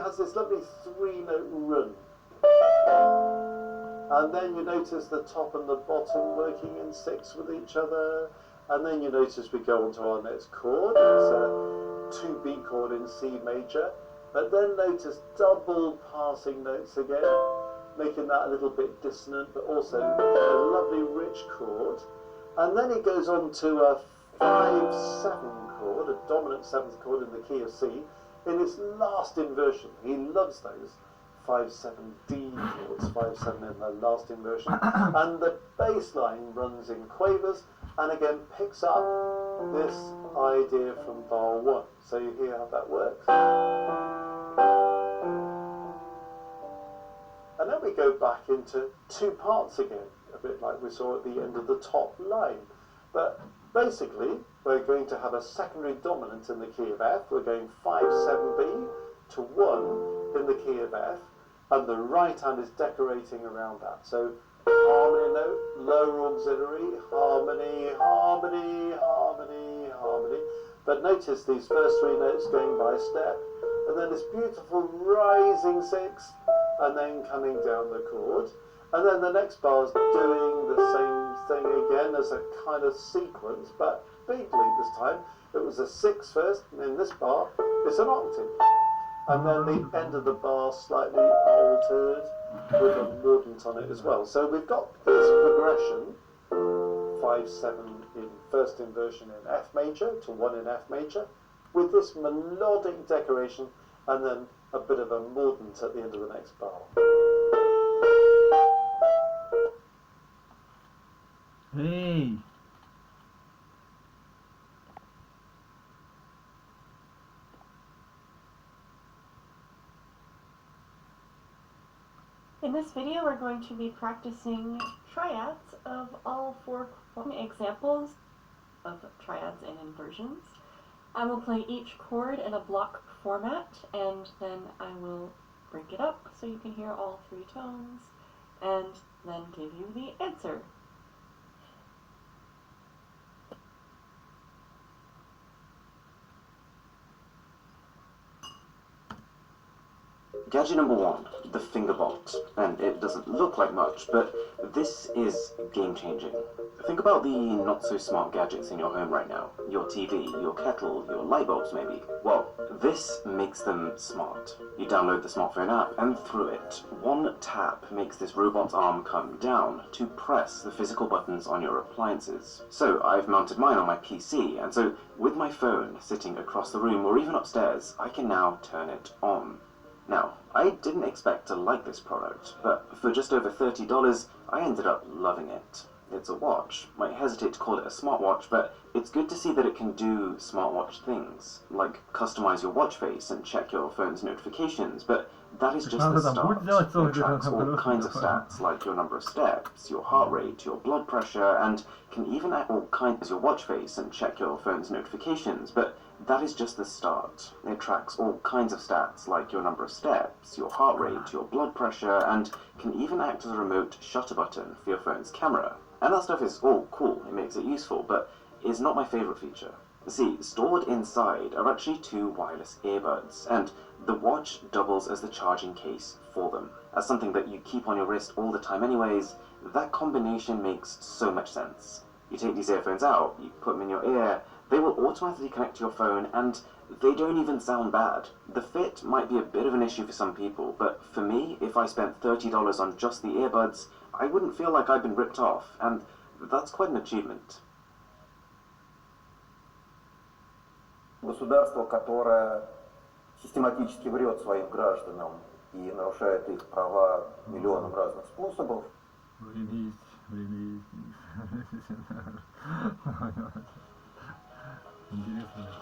has this lovely 3-note run. And then you notice the top and the bottom working in 6 with each other. And then you notice we go on to our next chord. It's a 2B chord in C major. But then notice double passing notes again, making that a little bit dissonant, but also a lovely rich chord. And then it goes on to a 5-7 chord, a dominant 7th chord in the key of C, in its last inversion. He loves those 5-7-D chords, 5-7 in the last inversion. And the bass line runs in quavers and again picks up this idea from bar 1. So you hear how that works. And then we go back into 2 parts again, a bit like we saw at the end of the top line. But basically, we're going to have a secondary dominant in the key of F. We're going 5-7-B to 1 in the key of F, and the right hand is decorating around that. So harmony note, lower auxiliary, harmony, harmony, harmony, harmony. But notice these first 3 notes going by step, and then this beautiful rising 6, and then coming down the chord. And then the next bar is doing the same thing again as a kind of sequence, but bigly this time. It was a 6 first, and in this bar, it's an octave. And then the end of the bar slightly altered with a mordant on it as well. So we've got this progression, 5-7 in first inversion in F major to 1 in F major, with this melodic decoration, and then a bit of a mordant at the end of the next bar. Hey! In this video, we're going to be practicing triads of all 4 examples of triads and inversions. I will play each chord in a block format, and then I will break it up so you can hear all 3 tones, and then give you the answer. Gadget number 1, the fingerbolt. And it doesn't look like much, but this is game-changing. Think about the not-so-smart gadgets in your home right now. Your TV, your kettle, your light bulbs maybe. Well, this makes them smart. You download the smartphone app, and through it, one tap makes this robot's arm come down to press the physical buttons on your appliances. So I've mounted mine on my PC, and so with my phone sitting across the room or even upstairs, I can now turn it on. Now, I didn't expect to like this product, but for just over $30, I ended up loving it. It's a watch. Might hesitate to call it a smartwatch, but it's good to see that it can do smartwatch things, like customize your watch face and check your phone's notifications, but that is just the start. It tracks all kinds of stats, like your number of steps, your heart rate, your blood pressure, and can even add all kinds of your watch face and check your phone's notifications, but that is just the start. It tracks all kinds of stats, like your number of steps, your heart rate, your blood pressure, and can even act as a remote shutter button for your phone's camera. And that stuff is all cool, it makes it useful, but is not my favorite feature. See, stored inside are actually 2 wireless earbuds, and the watch doubles as the charging case for them. As something that you keep on your wrist all the time anyways, that combination makes so much sense. You take these earphones out, you put them in your ear, they will automatically connect to your phone, and they don't even sound bad. The fit might be a bit of an issue for some people, but for me, if I spent $30 on just the earbuds, I wouldn't feel like I've been ripped off, and that's quite an achievement. Государство, которое систематически врет своим гражданам и нарушает их права миллионом разных способов.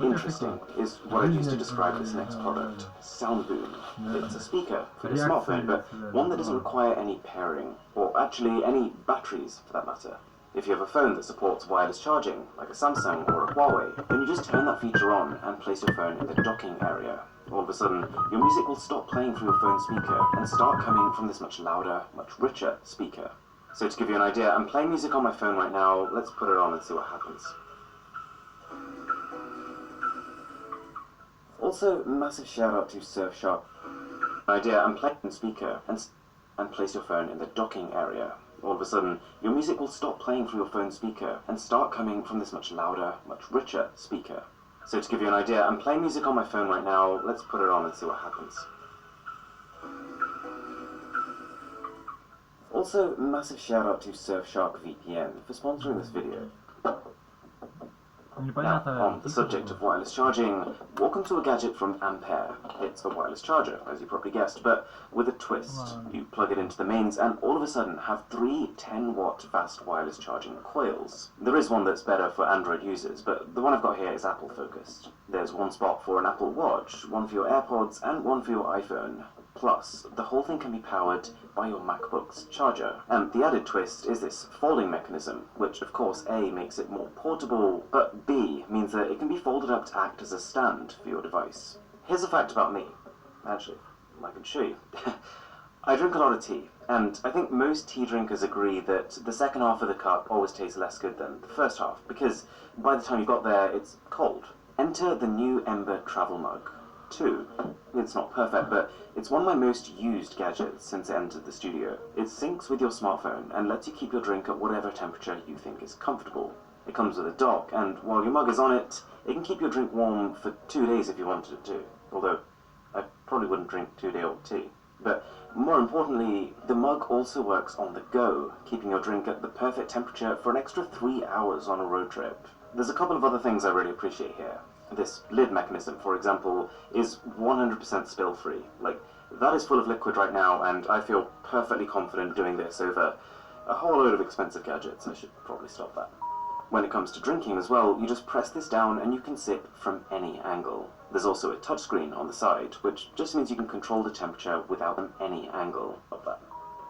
Interesting is what I use to describe this next product, Sound Boom. It's a speaker for the smartphone, but one that doesn't require any pairing, or actually any batteries for that matter. If you have a phone that supports wireless charging, like a Samsung or a Huawei, then you just turn that feature on and place your phone in the docking area. All of a sudden, your music will stop playing through your phone speaker and start coming from this much louder, much richer speaker. So to give you an idea, I'm playing music on my phone right now. Let's put it on and see what happens. Also, massive shout out to Surfshark. idea and play the speaker and place your phone in the docking area. All of a sudden, your music will stop playing through your phone speaker and start coming from this much louder, much richer speaker. So to give you an idea, I'm playing music on my phone right now. Let's put it on and see what happens. Also, massive shout out to Surfshark VPN for sponsoring this video. Now, on the subject of wireless charging, welcome to a gadget from Ampere. It's a wireless charger, as you probably guessed, but with a twist. You plug it into the mains and all of a sudden have three 10-watt fast wireless charging coils. There is one that's better for Android users, but the one I've got here is Apple focused. There's one spot for an Apple Watch, one for your AirPods, and one for your iPhone. Plus, the whole thing can be powered by your MacBook's charger. And the added twist is this folding mechanism, which of course A makes it more portable, but B means that it can be folded up to act as a stand for your device. Here's a fact about me. Actually, I can show you. I drink a lot of tea, and I think most tea drinkers agree that the second half of the cup always tastes less good than the first half, because by the time you got there, it's cold. Enter the new Ember travel mug. 2. It's not perfect, but it's one of my most used gadgets since it entered the studio. It syncs with your smartphone and lets you keep your drink at whatever temperature you think is comfortable. It comes with a dock, and while your mug is on it, it can keep your drink warm for 2 days if you wanted it to. Although, I probably wouldn't drink 2-day-old tea. But more importantly, the mug also works on the go, keeping your drink at the perfect temperature for an extra 3 hours on a road trip. There's a couple of other things I really appreciate here. This lid mechanism, for example, is 100% spill-free. Like, that is full of liquid right now, and I feel perfectly confident doing this over a whole load of expensive gadgets. I should probably stop that. When it comes to drinking as well, you just press this down and you can sip from any angle. There's also a touchscreen on the side, which just means you can control the temperature without any angle of that.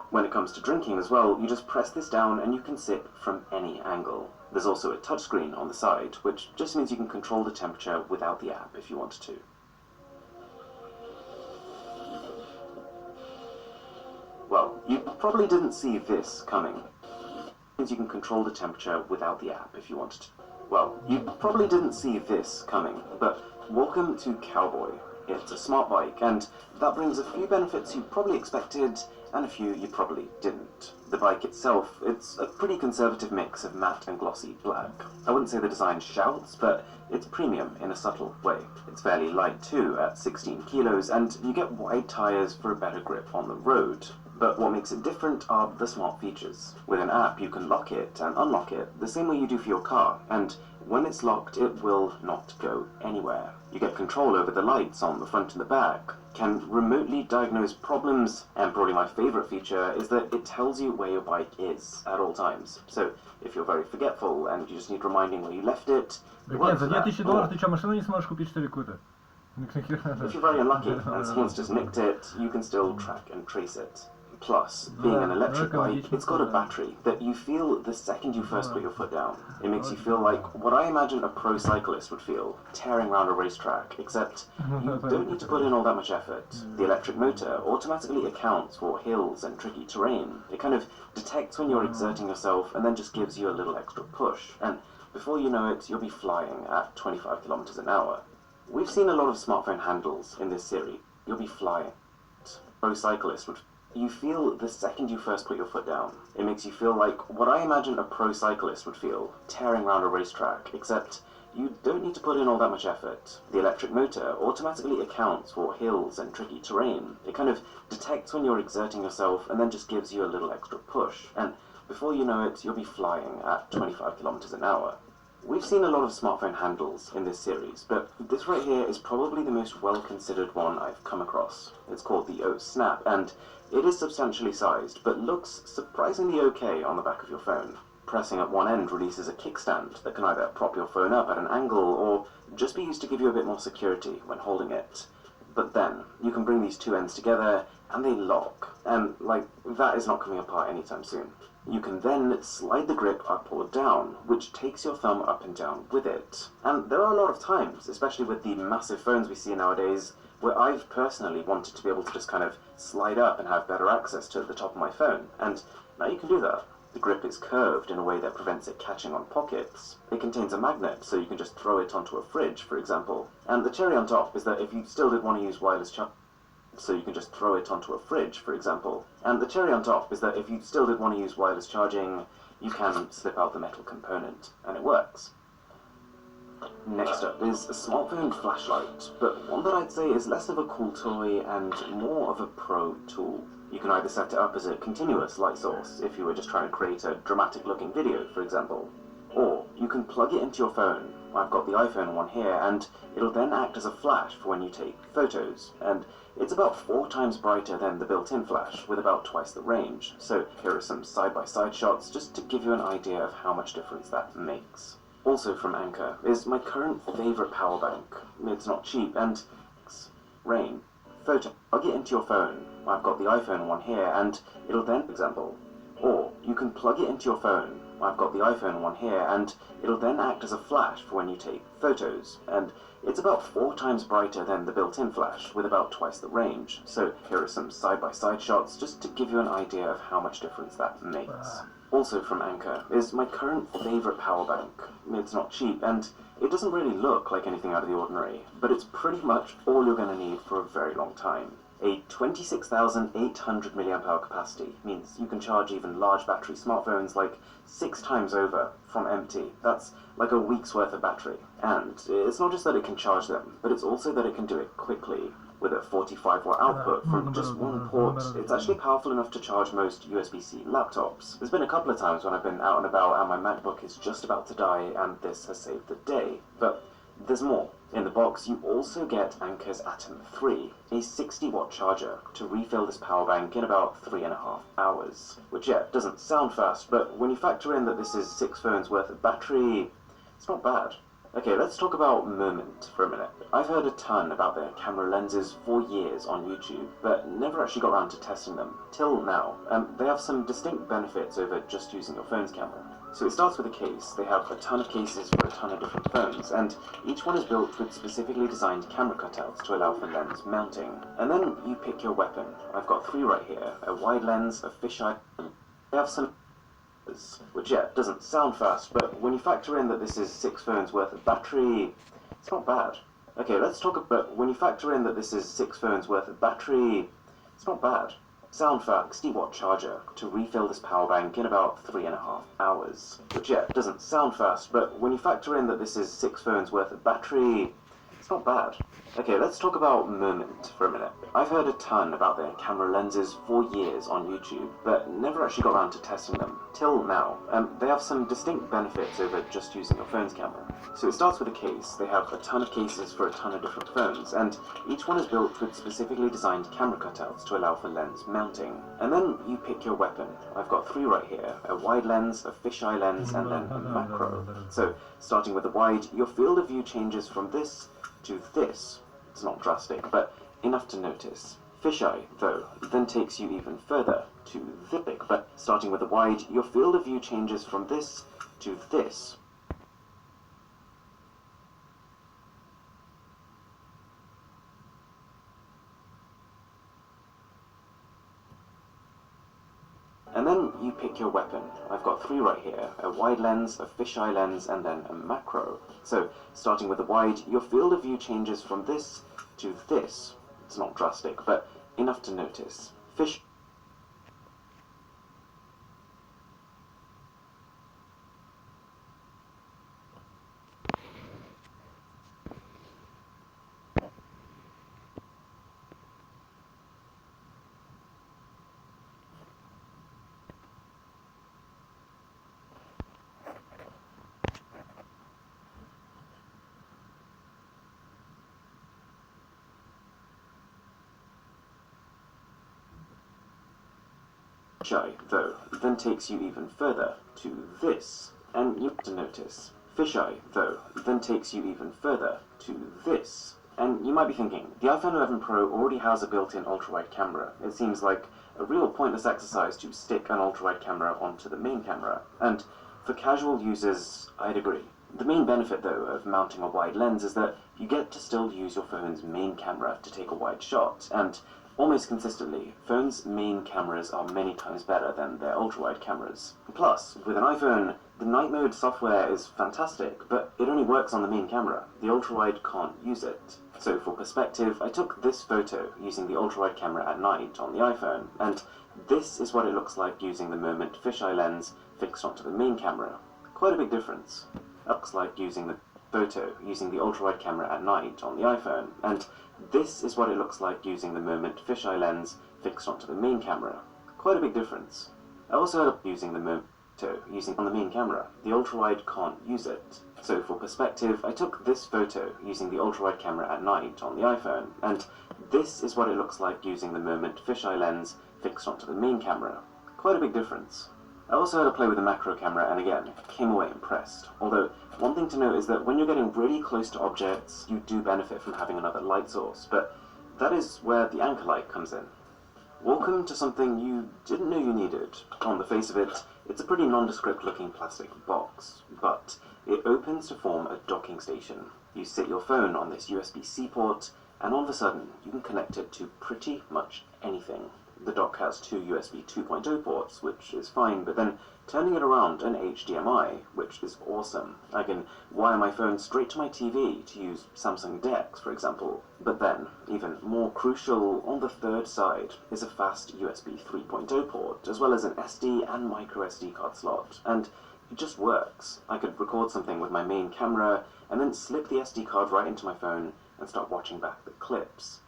When it comes to drinking as well, you just press this down and you can sip from any angle. There's also a touchscreen on the side, which just means you can control the temperature without the app if you wanted to. Well, you probably didn't see this coming. It means you can control the temperature without the app if you wanted to. Well, you probably didn't see this coming, but welcome to Cowboy. It's a smart bike, and that brings a few benefits you probably expected, and a few you probably didn't. The bike itself, it's a pretty conservative mix of matte and glossy black. I wouldn't say the design shouts, but it's premium in a subtle way. It's fairly light too, at 16 kilos, and you get wide tyres for a better grip on the road. But what makes it different are the smart features. With an app, you can lock it and unlock it the same way you do for your car, and when it's locked, it will not go anywhere. You get control over the lights on the front and the back, can remotely diagnose problems, and probably my favourite feature is that it tells you where your bike is at all times. So if you're very forgetful and you just need reminding where you left it, Так нет, за $2000 ты что, машину не сможешь купить, что ли, какую-то? if you're very unlucky and someone's just nicked it, you can still track and trace it. Plus, being an electric bike, it's got a battery that you feel the second you first put your foot down. It makes you feel like what I imagine a pro cyclist would feel, tearing around a racetrack, except you don't need to put in all that much effort. The electric motor automatically accounts for hills and tricky terrain. It kind of detects when you're exerting yourself and then just gives you a little extra push. And before you know it, you'll be flying at 25 kilometers an hour. We've seen a lot of smartphone handles in this series. You'll be flying. Pro cyclist would. You feel the second you first put your foot down. It makes you feel like what I imagine a pro cyclist would feel, tearing around a racetrack, except you don't need to put in all that much effort. The electric motor automatically accounts for hills and tricky terrain. It kind of detects when you're exerting yourself and then just gives you a little extra push. And before you know it, you'll be flying at 25 kilometers an hour. We've seen a lot of smartphone handles in this series, but this right here is probably the most well-considered one I've come across. It's called the O Snap, and it is substantially sized, but looks surprisingly okay on the back of your phone. Pressing at one end releases a kickstand that can either prop your phone up at an angle or just be used to give you a bit more security when holding it. But then, you can bring these two ends together and they lock, and that is not coming apart anytime soon. You can then slide the grip up or down, which takes your thumb up and down with it. And there are a lot of times, especially with the massive phones we see nowadays, where I've personally wanted to be able to just kind of slide up and have better access to the top of my phone. And now you can do that. The grip is curved in a way that prevents it catching on pockets. It contains a magnet, so you can just throw it onto a fridge, for example. And the cherry on top is that if you still did want to use wireless charging, so you can just throw it onto a fridge, for example. And the cherry on top is that if you still did want to use wireless charging, you can slip out the metal component, and it works. Next up is a smartphone flashlight, but one that I'd say is less of a cool toy and more of a pro tool. You can either set it up as a continuous light source if you were just trying to create a dramatic looking video, for example, or you can plug it into your phone. I've got the iPhone one here, and it'll then act as a flash for when you take photos, and it's about 4 times brighter than the built-in flash, with about twice the range. So here are some side-by-side shots just to give you an idea of how much difference that makes. Also from Anker is my current favourite power bank. It's not cheap, and it's rain. Photo. Plug it into your phone. I've got the iPhone one here, and it'll then, for example, or you can plug it into your phone. I've got the iPhone one here, and it'll then act as a flash for when you take photos, and it's about 4 times brighter than the built-in flash, with about twice the range. So here are some side-by-side shots just to give you an idea of how much difference that makes. Also from Anker is my current favourite power bank. It's not cheap, and it doesn't really look like anything out of the ordinary, but it's pretty much all you're going to need for a very long time. A 26,800 mAh capacity means you can charge even large battery smartphones like 6 times over from empty. That's like a week's worth of battery. And it's not just that it can charge them, but it's also that it can do it quickly. With a 45-watt output from just one port, it's actually powerful enough to charge most USB-C laptops. There's been a couple of times when I've been out and about and my MacBook is just about to die, and this has saved the day. But there's more. In the box, you also get Anker's Atom 3, a 60-watt charger, to refill this power bank in about 3.5 hours. Which, yeah, doesn't sound fast, but when you factor in that this is 6 phones worth of battery, it's not bad. Okay, let's talk about Moment for a minute. I've heard a ton about their camera lenses for years on YouTube, but never actually got around to testing them, till now. They have some distinct benefits over just using your phone's camera. So it starts with a case. They have a ton of cases for a ton of different phones, and each one is built with specifically designed camera cutouts to allow for lens mounting. And then you pick your weapon. I've got 3 right here, a wide lens, a fisheye, and they have some which, yeah, doesn't sound fast, but when you factor in that this is 6 phones worth of battery, it's not bad. Okay, let's talk about, when you factor in that this is 6 phones worth of battery, it's not bad. Sound fast 60-watt charger to refill this power bank in about 3.5 hours. Which, yeah, doesn't sound fast, but when you factor in that this is 6 phones worth of battery, it's not bad. Okay, let's talk about Moment for a minute. I've heard a ton about their camera lenses for years on YouTube, but never actually got around to testing them, till now. They have some distinct benefits over just using your phone's camera. So it starts with a case. They have a ton of cases for a ton of different phones, and each one is built with specifically designed camera cutouts to allow for lens mounting. And then you pick your weapon. I've got 3 right here, a wide lens, a fisheye lens, and then a macro. So, starting with the wide, your field of view changes from this to this. It's not drastic, but enough to notice. Fisheye, though, then takes you even further to this big, but starting with the wide, your field of view changes from this to this. And then you pick your weapon. I've got 3 right here, a wide lens, a fisheye lens, and then a macro. So, starting with the wide, your field of view changes from this to this. It's not drastic, but enough to notice. Fisheye, though, then takes you even further to this, and you have to notice. Fisheye, though, then takes you even further to this. And you might be thinking, the iPhone 11 Pro already has a built-in ultra-wide camera. It seems like a real pointless exercise to stick an ultra-wide camera onto the main camera. And for casual users, I'd agree. The main benefit, though, of mounting a wide lens is that you get to still use your phone's main camera to take a wide shot, and almost consistently, phones' main cameras are many times better than their ultra-wide cameras. Plus, with an iPhone, The night mode software is fantastic, but it only works on the main camera. The ultrawide can't use it. So for perspective, I took this photo using the ultrawide camera at night on the iPhone, and this is what it looks like using the Moment fisheye lens fixed onto the main camera. Quite a big difference. It looks like using the photo using the ultrawide camera at night on the iPhone, and this is what it looks like using the Moment fisheye lens fixed onto the main camera. Quite a big difference. I also ended up using the Moment using on the main camera. The ultrawide can't use it. So for perspective, I took this photo using the ultrawide camera at night on the iPhone, and this is what it looks like using the Moment fisheye lens fixed onto the main camera. Quite a big difference. I also had to play with the macro camera, and again, came away impressed. Although, one thing to note is that when you're getting really close to objects, you do benefit from having another light source, but that is where the anchor light comes in. Welcome to something you didn't know you needed. On the face of it, it's a pretty nondescript looking plastic box, but it opens to form a docking station. You sit your phone on this USB-C port, and all of a sudden, you can connect it to pretty much anything. The dock has two USB 2.0 ports, which is fine, but then turning it around an HDMI, which is awesome. I can wire my phone straight to my TV to use Samsung DeX, for example. But then, even more crucial, on the third side is a fast USB 3.0 port, as well as an SD and micro SD card slot. And it just works. I could record something with my main camera, and then slip the SD card right into my phone and start watching back the clips.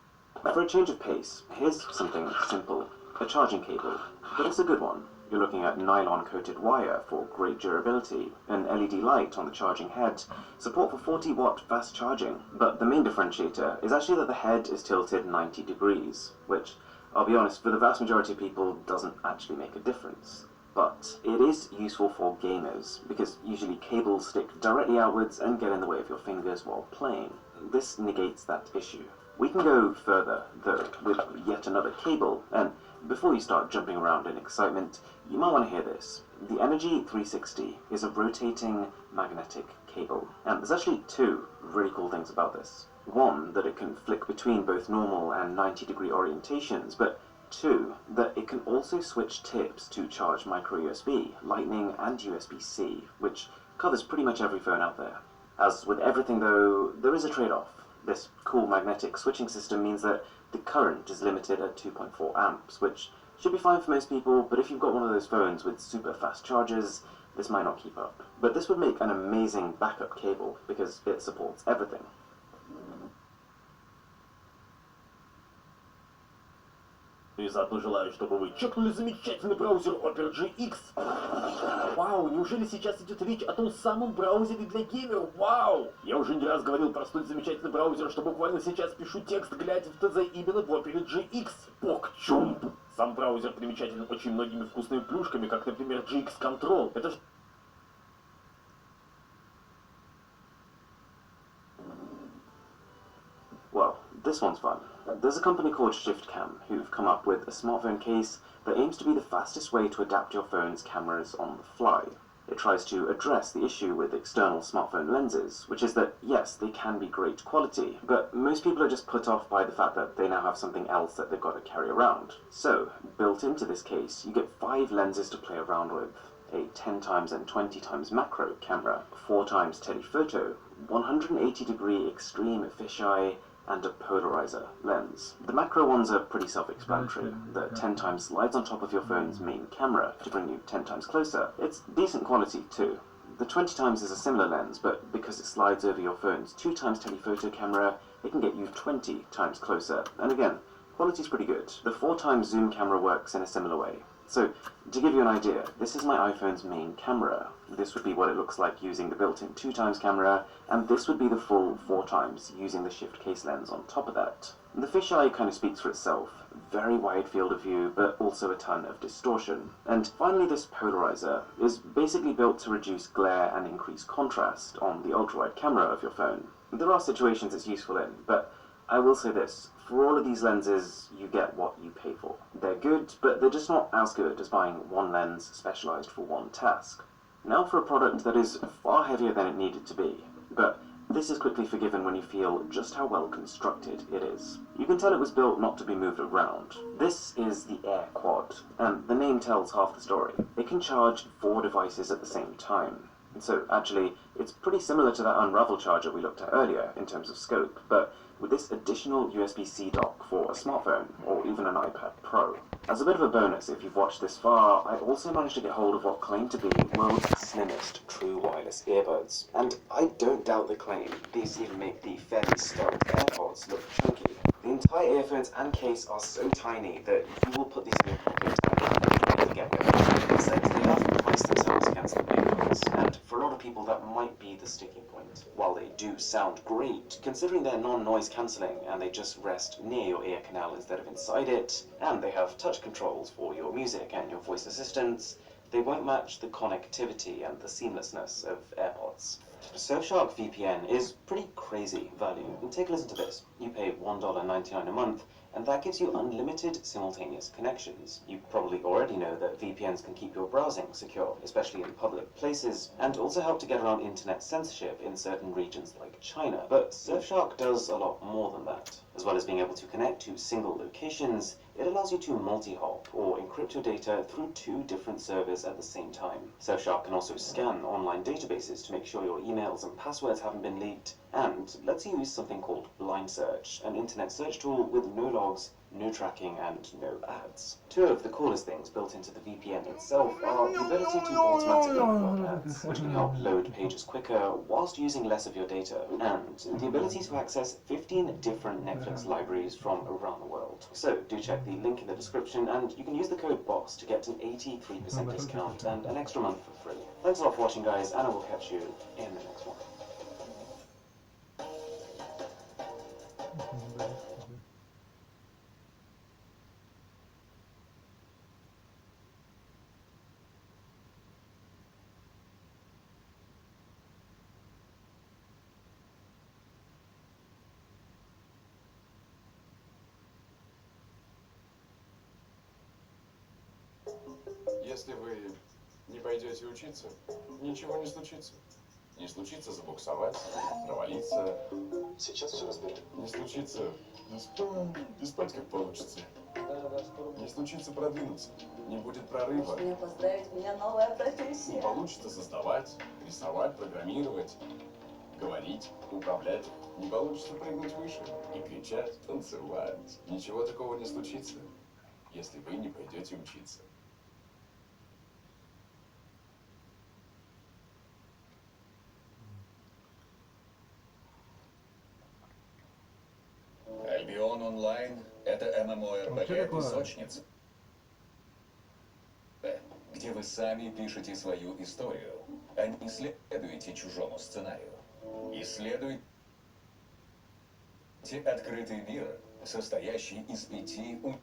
For a change of pace, here's something simple. A charging cable, but it's a good one. You're looking at nylon-coated wire for great durability, an LED light on the charging head, support for 40-watt fast charging. But the main differentiator is actually that the head is tilted 90 degrees, which, I'll be honest, for the vast majority of people doesn't actually make a difference. But it is useful for gamers, because usually cables stick directly outwards and get in the way of your fingers while playing. This negates that issue. We can go further, though, with yet another cable, and before you start jumping around in excitement, you might want to hear this. The Energy 360 is a rotating magnetic cable, and there's actually two really cool things about this. One, that it can flick between both normal and 90-degree orientations, but two, that it can also switch tips to charge micro USB, Lightning, and USB-C, which covers pretty much every phone out there. As with everything, though, there is a trade-off. This cool magnetic switching system means that the current is limited at 2.4 amps, which should be fine for most people, but if you've got one of those phones with super fast chargers, this might not keep up. But this would make an amazing backup cable, because it supports everything. И заодно желаю, чтобы вы чекнули замечательный браузер Opera GX. Вау, неужели сейчас идет речь о том самом браузере для геймеров? Вау! Я уже не раз говорил про столь замечательный браузер, что буквально сейчас пишу текст, глядя в ТЗ именно в Opera GX. Покчумп! Сам браузер примечателен очень многими вкусными плюшками, как, например, GX Control. Это ж... Well, this one's fun. There's a company called ShiftCam who've come up with a smartphone case that aims to be the fastest way to adapt your phone's cameras on the fly. It tries to address the issue with external smartphone lenses, which is that, yes, they can be great quality, but most people are just put off by the fact that they now have something else that they've got to carry around. So, built into this case, you get 5 lenses to play around with. A 10x and 20x macro camera, 4x telephoto, 180-degree extreme fisheye, and a polarizer lens. The macro ones are pretty self-explanatory. The 10x slides on top of your phone's main camera to bring you 10x closer. It's decent quality too. The 20x is a similar lens, but because it slides over your phone's 2x telephoto camera, it can get you 20x closer. And again, quality's pretty good. The 4x zoom camera works in a similar way. So, to give you an idea, this is my iPhone's main camera. This would be what it looks like using the built-in 2x camera, and this would be the full 4x using the shift case lens on top of that. The fisheye kind of speaks for itself. Very wide field of view, but also a ton of distortion. And finally, this polarizer is basically built to reduce glare and increase contrast on the ultra-wide camera of your phone. There are situations it's useful in, but I will say this. For all of these lenses, you get what you pay for. They're good, but they're just not as good as buying one lens specialized for one task. Now for a product that is far heavier than it needed to be, but This is quickly forgiven when you feel just how well constructed it is. You can tell it was built not to be moved around. This is the Air Quad, and the name tells half the story. It can charge 4 devices at the same time. And so, actually, it's pretty similar to that Unravel charger we looked at earlier in terms of scope, but with this additional USB-C dock for a smartphone, or even an iPad Pro. As a bit of a bonus, if you've watched this far, I also managed to get hold of what claim to be world's slimmest true wireless earbuds. And I don't doubt the claim. These even make the fairly stealth AirPods look chunky. The entire earphones and case are so tiny that you will put these in your pocket and forget them. Instead, they often price themselves against the AirPods, and for a lot of people that might be the sticking point. While they do sound great, considering they're non-noise cancelling and they just rest near your ear canal instead of inside it, and they have touch controls for your music and your voice assistants, they won't match the connectivity and the seamlessness of AirPods. Surfshark VPN is pretty crazy value. Take a listen to this. You pay $1.99 a month, and that gives you unlimited simultaneous connections. You probably already know that VPNs can keep your browsing secure, especially in public places, and also help to get around internet censorship in certain regions like China. But Surfshark does a lot more than that. As well as being able to connect to single locations, it allows you to multi-hop or encrypt your data through 2 different servers at the same time. Surfshark can also scan online databases to make sure your emails and passwords haven't been leaked, and lets you use something called Blind Search, an internet search tool with no logs, no tracking, and no ads. 2 of the coolest things built into the VPN itself are the ability to automatically block ads, which can help load pages quicker whilst using less of your data, and the ability to access 15 different Netflix libraries from around the world. So do check the link in the description, and you can use the code BOSS to get an 83% discount and an extra month for free. Thanks a lot for watching, guys, and I will catch you in the next one. Если вы не пойдете учиться, ничего не случится. Не случится забуксовать, провалиться. Сейчас все разберем. Не случится и спать как получится. Не случится продвинуться, не будет прорыва. Мне поздравить, у меня новая профессия. Не получится создавать, рисовать, программировать, говорить, управлять. Не получится прыгнуть выше и кричать, танцевать. Ничего такого не случится, если вы не пойдете учиться. Альбион онлайн – это ММО-РПГ-песочница, где вы сами пишете свою историю, а не следуете чужому сценарию. Исследуйте открытый мир, состоящий из 5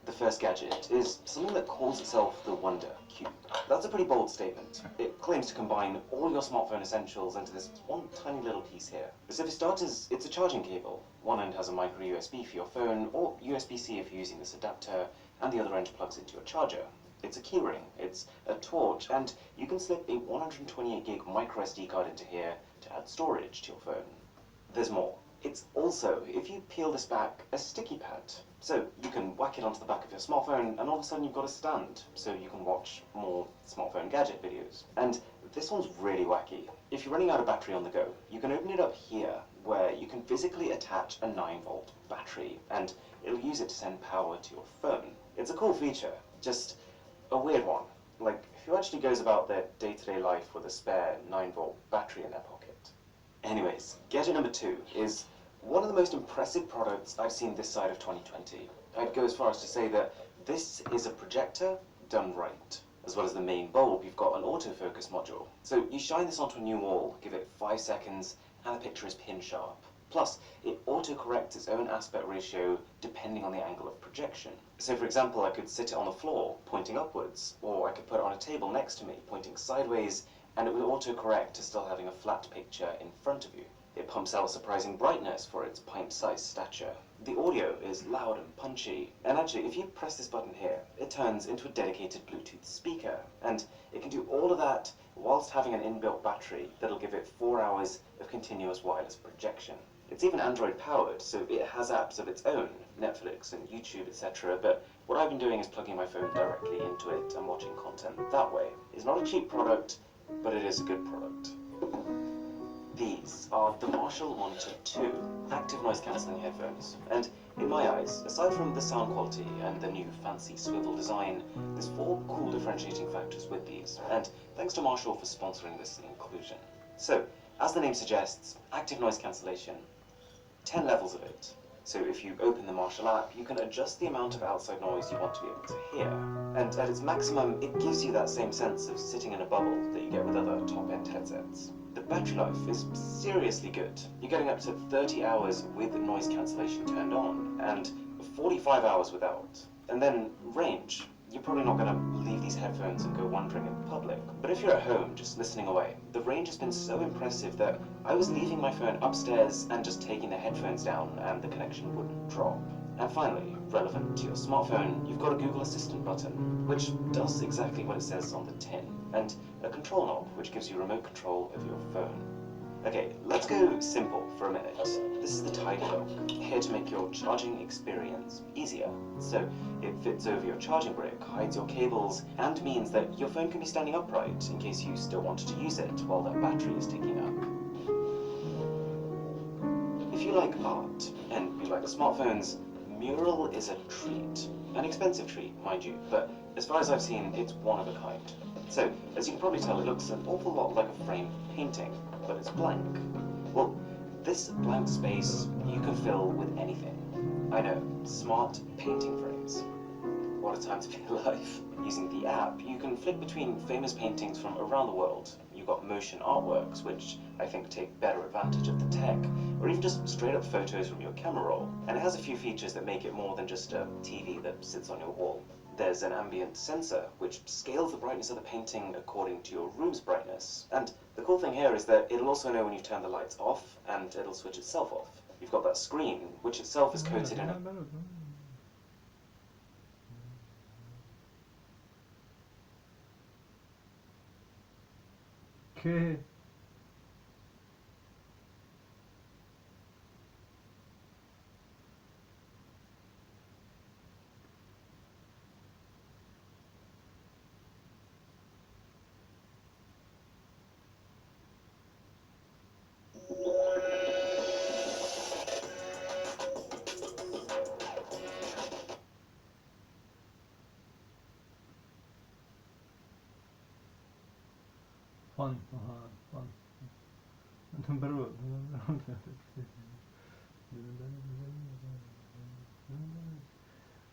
The first gadget is something that calls itself the Wonder Cube. That's a pretty bold statement. It claims to combine all your smartphone essentials into this one tiny little piece here. So for starters, it's a charging cable. One end has a micro USB for your phone, or USB-C if you're using this adapter, and the other end plugs into your charger. It's a keyring, it's a torch, and you can slip a 128 gig micro SD card into here to add storage to your phone. There's more. It's also, if you peel this back, a sticky pad. So you can whack it onto the back of your smartphone, and all of a sudden you've got a stand, so you can watch more smartphone gadget videos. And this one's really wacky. If you're running out of battery on the go, you can open it up here, where you can physically attach a 9-volt battery, and it'll use it to send power to your phone. It's a cool feature, just a weird one. Like, who actually goes about their day-to-day life with a spare 9-volt battery in their pocket? Anyways, gadget number 2 is one of the most impressive products I've seen this side of 2020. I'd go as far as to say that this is a projector done right. As well as the main bulb, you've got an autofocus module. So you shine this onto a new wall, give it 5 seconds, and the picture is pin sharp. Plus, it autocorrects its own aspect ratio depending on the angle of projection. So for example, I could sit it on the floor, pointing upwards, or I could put it on a table next to me, pointing sideways, and it would autocorrect to still having a flat picture in front of you. It pumps out surprising brightness for its pint-sized stature. The audio is loud and punchy, and actually, if you press this button here, it turns into a dedicated Bluetooth speaker, and it can do all of that whilst having an inbuilt battery that'll give it 4 hours of continuous wireless projection. It's even Android powered, so it has apps of its own, Netflix and YouTube, etc. But what I've been doing is plugging my phone directly into it and watching content that way. It's not a cheap product, but it is a good product. These are the Marshall Monitor 2 active noise cancelling headphones, and in my eyes, aside from the sound quality and the new fancy swivel design, there's 4 cool differentiating factors with these, and thanks to Marshall for sponsoring this inclusion. So, as the name suggests, active noise cancellation, 10 levels of it. So if you open the Marshall app, you can adjust the amount of outside noise you want to be able to hear. And at its maximum, it gives you that same sense of sitting in a bubble that you get with other top-end headsets. The battery life is seriously good. You're getting up to 30 hours with noise cancellation turned on, and 45 hours without. And then range. You're probably not going to leave these headphones and go wandering in public. But if you're at home, just listening away, the range has been so impressive that I was leaving my phone upstairs and just taking the headphones down and the connection wouldn't drop. And finally, relevant to your smartphone, you've got a Google Assistant button, which does exactly what it says on the tin, and a control knob, which gives you remote control of your phone. Okay, let's go simple for a minute. This is the Tide Lock, here to make your charging experience easier. So it fits over your charging brick, hides your cables, and means that your phone can be standing upright in case you still wanted to use it while that battery is ticking up. If you like art, and you like smartphones, Mural is a treat. An expensive treat, mind you, but as far as I've seen, it's one of a kind. So, as you can probably tell, it looks an awful lot like a framed painting, but it's blank. Well, this blank space you can fill with anything. I know, smart painting frames. What a time to be alive. Using the app, you can flick between famous paintings from around the world. You've got motion artworks, which I think take better advantage of the tech, or even just straight up photos from your camera roll. And it has a few features that make it more than just a TV that sits on your wall. There's an ambient sensor, which scales the brightness of the painting according to your room's brightness. And the cool thing here is that it'll also know when you've turned the lights off, and it'll switch itself off. You've got that screen, which itself is coated in a... ¿Qué? Фан, ага, фан. Наоборот.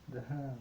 Да.